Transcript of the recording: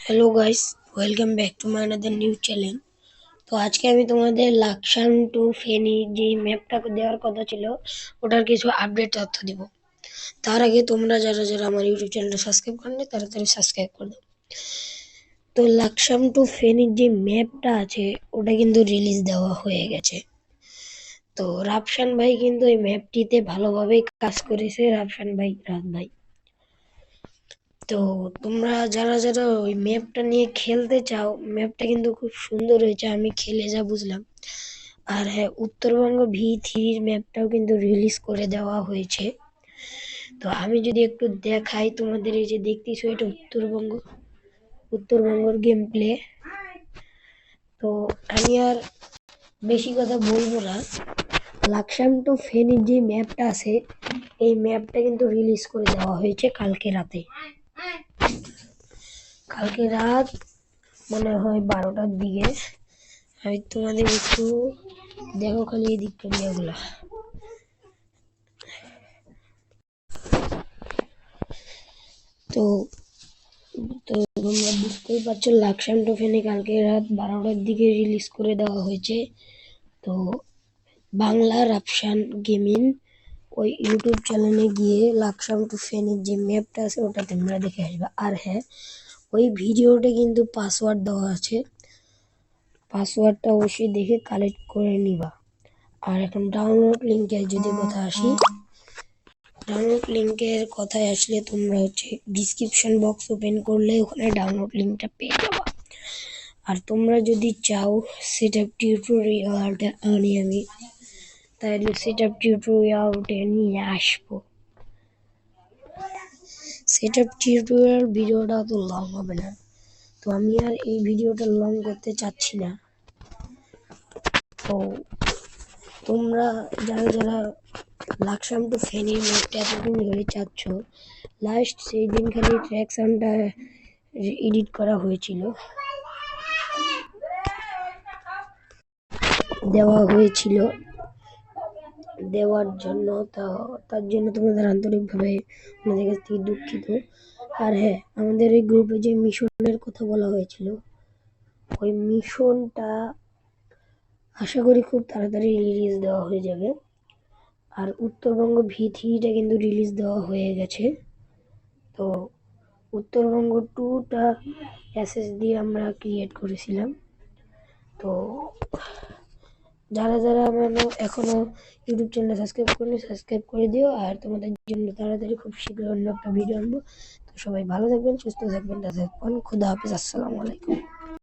Hello guys, welcome back to my another new channel. তো আজকে আমি তোমাদের লাকসাম টু ফেনী যে ম্যাপটা দেওয়ার কথা ছিল ওটার কিছু আপডেট তথ্য দিব। তার আগে তোমরা যারা যারা আমার ইউটিউব চ্যানেলটা সাবস্ক্রাইব করেনি তাড়াতাড়ি সাবস্ক্রাইব করে দাও। তো লাকসাম টু ফেনীর যে ম্যাপটা আছে ওটা কিন্তু রিলিজ দেওয়া হয়ে গেছে। তো রাফসান ভাই কিন্তু এই ম্যাপটিতে ভালোভাবেই কাজ করেছে, রাফসান ভাই, রাত ভাই। তো তোমরা যারা যারা ওই ম্যাপটা নিয়ে খেলতে চাও, ম্যাপটা কিন্তু খুব সুন্দর হয়েছে, আমি খেলে যা বুঝলাম। আর হ্যাঁ, উত্তরবঙ্গ V3 ম্যাপটাও কিন্তু রিলিজ করে দেওয়া হয়েছে। তো আমি যদি একটু দেখাই তোমাদের, এই যে দেখতেছো এটা উত্তরবঙ্গের গেম প্লে। তো আমি আর বেশি কথা বলবো না। লাকসাম টু ফেনীর যে ম্যাপটা আছে এই ম্যাপটা কিন্তু রিলিজ করে দেওয়া হয়েছে কালকে রাতে। কালকে রাত মনে হয় 12টার দিকে। আমি তোমাদের একটু দেখো খালি এই দিকটা নিয়েগুলা। তো তো তোমরা বুঝতেই পারছো লাকসাম টু ফেনী কালকে রাত 12টার দিকে রিলিজ করে দেওয়া হয়েছে। তো বাংলা রাফসান গেমিং ওই ইউটিউব চ্যানেলে গিয়ে লাকসাম টু ফেনীর যে ম্যাপটা আছে ওটা তোমরা দেখে আসবে। আর হ্যাঁ, ওই ভিডিওটা কিন্তু পাসওয়ার্ড দেওয়া আছে, পাসওয়ার্ডটা অবশ্যই দেখে কালেক্ট করে নিবা। আর এখন ডাউনলোড লিঙ্কে যদি কথা আসি, ডাউনলোড লিঙ্কের কথায় আসলে তোমরা ডিসক্রিপশন বক্স ওপেন করলে ওখানে ডাউনলোড লিঙ্কটা পেয়ে যাবা। আর তোমরা যদি চাও সেটআপ টিউটোরিয়ালটা আনি আমি, তাহলে সেটআপ টিউটোরিয়ালটা নিয়ে আসবো। সেটআপ টিউটোরিয়াল ভিডিওটা তো লং হবে না, তো আমি আর এই ভিডিওটা লং করতে চাচ্ছি না। তো তোমরা যারা যারা লাকসাম টু ফেনীর ম্যাপটা এতদিন ধরে চাচ্ছ, লাস্ট সেই দিন খালি ট্র্যাক সাউন্ডটা এডিট করা হয়েছিল, দেওয়ার জন্য, তার জন্য তোমাদের আন্তরিকভাবে আমাদের কাছ থেকে দুঃখিত। আর হ্যাঁ, আমাদের এই গ্রুপে যে মিশনের কথা বলা হয়েছিল ওই মিশনটা আশা করি খুব তাড়াতাড়ি রিলিজ দেওয়া হয়ে যাবে। আর উত্তরবঙ্গ V3টা কিন্তু রিলিজ দেওয়া হয়ে গেছে। তো উত্তরবঙ্গ 2টা অ্যাসেস দিয়ে আমরা ক্রিয়েট করেছিলাম। তো যারা যারা আমার এখনো ইউটিউব চ্যানেল সাবস্ক্রাইব করেনি সাবস্ক্রাইব করে দিও। আর তোমাদের জন্য তাড়াতাড়ি খুব শীঘ্রই অন্য একটা ভিডিও আনবো। তো সবাই ভালো থাকবেন, সুস্থ থাকবেন, খুদা হাফিজ, আসসালামু আলাইকুম।